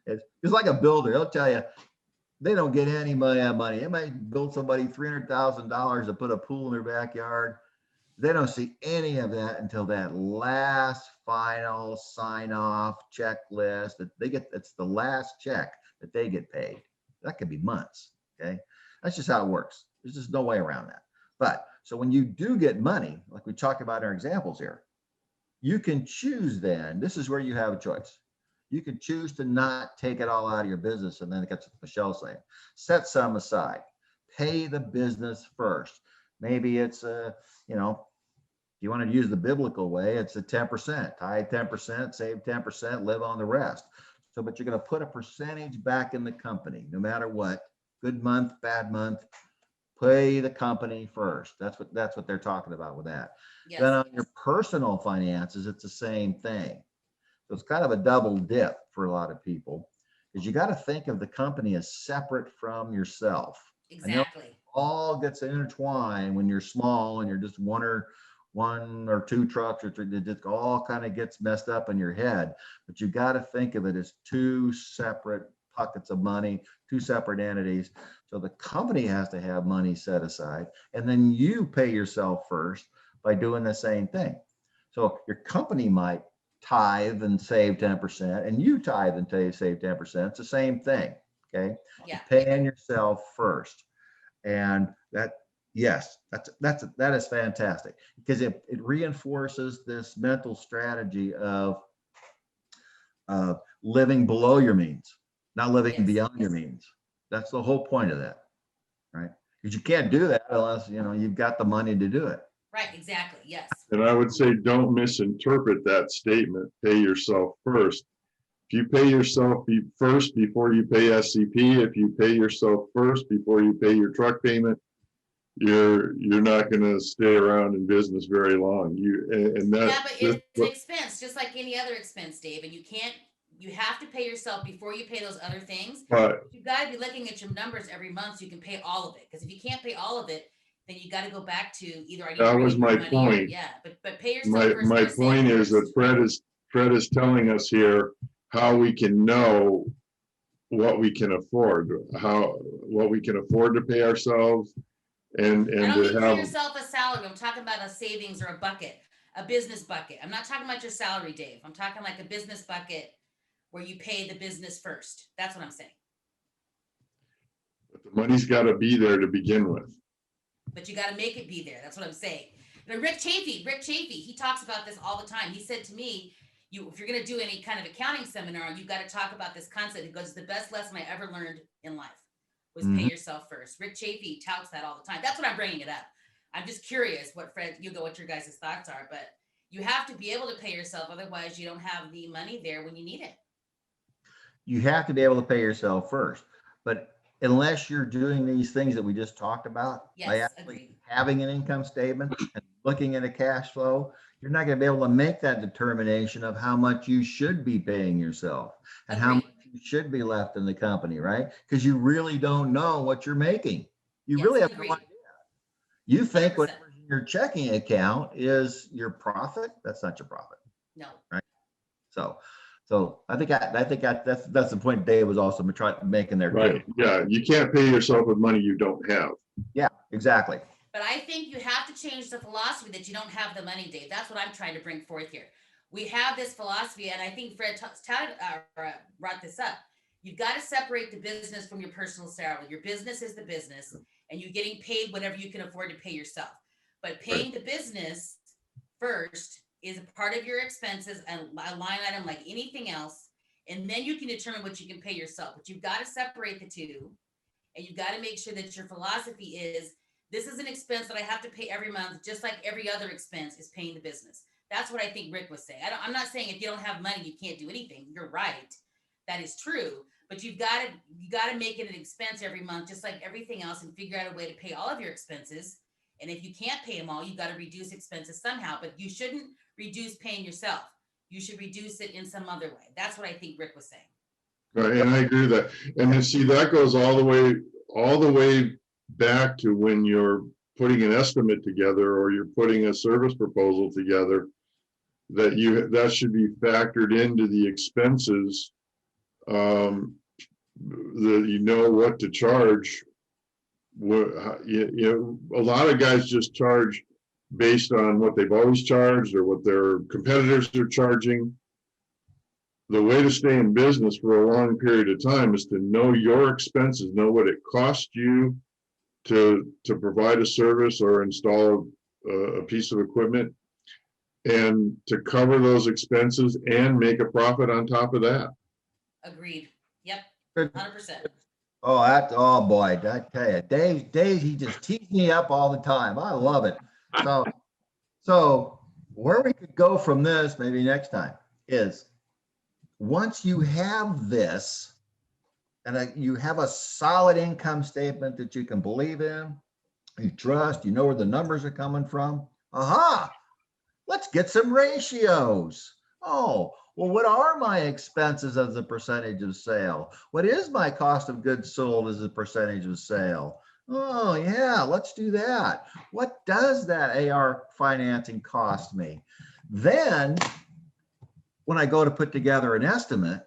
it's like a builder. They'll tell you they don't get any money on money. They might build somebody $300,000 to put a pool in their backyard. They don't see any of that until that last final sign off checklist that they get. It's the last check that they get paid. That could be months. Okay. That's just how it works. There's just no way around that. But so when you do get money, like we talked about in our examples here, you can choose then. This is where you have a choice. You can choose to not take it all out of your business. And then it gets what Michelle's saying. Set some aside. Pay the business first. Maybe it's if you want to use the biblical way, it's a 10%, tithe 10%, save 10%, live on the rest. So, but you're going to put a percentage back in the company, no matter what, good month, bad month, pay the company first. That's what they're talking about with that. Yes. Then on your personal finances, it's the same thing. So it's kind of a double dip for a lot of people, because you got to think of the company as separate from yourself. Exactly. All gets intertwined when you're small and you're just one or two trucks, or it just all kind of gets messed up in your head. But you got to think of it as 2 separate pockets of money, 2 separate entities. So the company has to have money set aside, and then you pay yourself first by doing the same thing. So your company might tithe and save 10%, and you tithe and save 10%. It's the same thing. Okay. Yeah. Paying yourself first. And that is fantastic, because it reinforces this mental strategy of living below your means, not living beyond your means. That's the whole point of that, right? Because you can't do that unless you've got the money to do it. Right. Exactly. Yes. And I would say, don't misinterpret that statement, pay yourself first. If you pay yourself first before you pay SCP, if you pay yourself first before you pay your truck payment, you're not going to stay around in business very long. But it's an expense, just like any other expense, Dave. And you have to pay yourself before you pay those other things. But you got to be looking at your numbers every month so you can pay all of it. Because if you can't pay all of it, then you got to go back to either I need that to was my money point. But pay yourself first. My point is that Fred is telling us here how we can know what we can afford, what we can afford to pay ourselves, And I don't mean to pay have, yourself a salary. I'm talking about a savings or a bucket, a business bucket. I'm not talking about your salary, Dave. I'm talking like a business bucket where you pay the business first. That's what I'm saying. the money's gotta be there to begin with. But you got to make it be there. That's what I'm saying. But Rick Chafee, he talks about this all the time. He said to me, if you're going to do any kind of accounting seminar, you've got to talk about this concept. He goes, the best lesson I ever learned in life was pay yourself first. Rick Chafee touts that all the time. That's what I'm bringing it up. I'm just curious what what your guys' thoughts are, but you have to be able to pay yourself. Otherwise you don't have the money there when you need it. You have to be able to pay yourself first, but unless you're doing these things that we just talked about, by Yes, actually agreed. having an income statement and looking at a cash flow, you're not going to be able to make that determination of how much you should be paying yourself and how much Agreed. you should be left in the company, right? Because you really don't know what you're making. You Yes, really have agreed. no idea. You think 100%. whatever's in your checking account is your profit. That's not your profit. No. So I think that's the point Dave was also making there Right, too. yeah, you can't pay yourself with money you don't have. Yeah, exactly. But I think you have to change the philosophy that you don't have the money, Dave. That's what I'm trying to bring forth here. We have this philosophy, and I think Fred brought this up. You've got to separate the business from your personal salary. Your business is the business, and you're getting paid whatever you can afford to pay yourself. But paying the business first is a part of your expenses and a line item like anything else. And then you can determine what you can pay yourself. But you've got to separate the two, and you've got to make sure that your philosophy is, this is an expense that I have to pay every month, just like every other expense is paying the business. That's what I think Rick was saying. I'm not saying if you don't have money, you can't do anything. You're right. That is true. But you got to make it an expense every month, just like everything else, and figure out a way to pay all of your expenses. And if you can't pay them all, you got to reduce expenses somehow. But you shouldn't reduce paying yourself. You should reduce it in some other way. That's what I think Rick was saying. Right, and I agree with that. And then see, that goes all the way back to when you're putting an estimate together or you're putting a service proposal together, that should be factored into the expenses. That you know what to charge. A lot of guys just charge based on what they've always charged or what their competitors are charging. The way to stay in business for a long period of time is to know your expenses, know what it costs you to provide a service or install a piece of equipment, and to cover those expenses and make a profit on top of that. Agreed. Yep. Good. 100%. Oh boy, I tell you, Dave, he just tees me up all the time. I love it. So where we could go from this maybe next time is, once you have this and you have a solid income statement that you can believe in, you trust, you know where the numbers are coming from. Aha, let's get some ratios. Oh, well, what are my expenses as a percentage of sale? What is my cost of goods sold as a percentage of sale? Oh yeah, let's do that. What does that AR financing cost me? Then when I go to put together an estimate,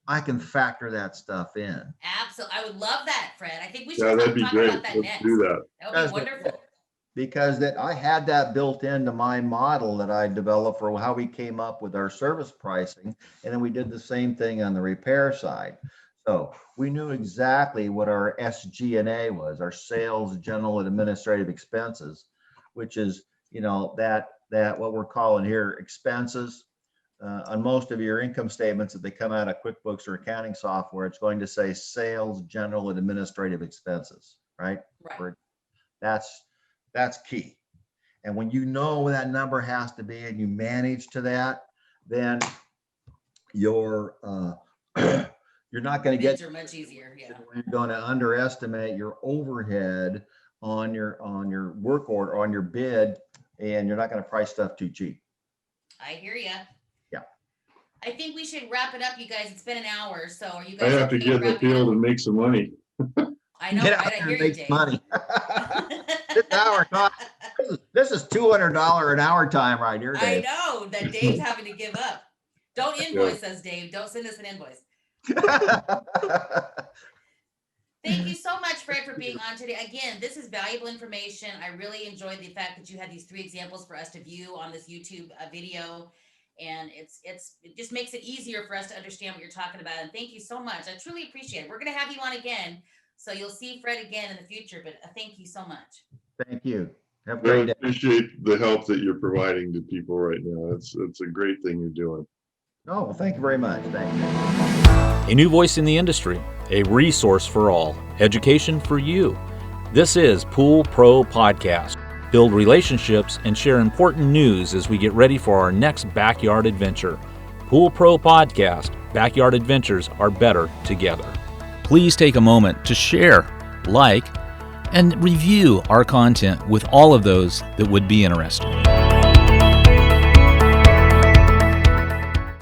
I can factor that stuff in. Absolutely. I would love that, Fred. I think we Yeah, should that'd be talk great. about that Let's next. do that. That would be wonderful. Because that I had that built into my model that I developed for how we came up with our service pricing. And then we did the same thing on the repair side. So we knew exactly what our SG&A was, our sales, general and administrative expenses, which is, that what we're calling here expenses. On most of your income statements, if they come out of QuickBooks or accounting software, it's going to say sales, general and administrative expenses, right? Right. That's key. And when you know what that number has to be and you manage to that, then you're not going to Bids get, are much easier. Yeah. you're going to underestimate your overhead on your work order, on your bid, and you're not going to price stuff too cheap. I hear you. Yeah. I think we should wrap it up, you guys. It's been an hour. So are you I guys have to okay get in the wrapping up? field and make some money. I know, Get out right? I there hear and you, make Dave. money. This is $200 an hour time right here, I Dave. know that Dave's having to give up. Don't invoice us, Dave. Don't send us an invoice. Thank you so much, Fred, for being on today. Again, this is valuable information. I really enjoyed the fact that you had these 3 examples for us to view on this YouTube video. And it just makes it easier for us to understand what you're talking about. And thank you so much. I truly appreciate it. We're going to have you on again. So you'll see Fred again in the future, but thank you so much. Thank you. Have a I great day. appreciate the help that you're providing to people right now. It's a great thing you're doing. Oh, well, thank you very much. Thank you. A new voice in the industry, a resource for all, education for you. This is Pool Pro Podcast. Build relationships and share important news as we get ready for our next backyard adventure. Pool Pro Podcast. Backyard adventures are better together. Please take a moment to share, like, and review our content with all of those that would be interested.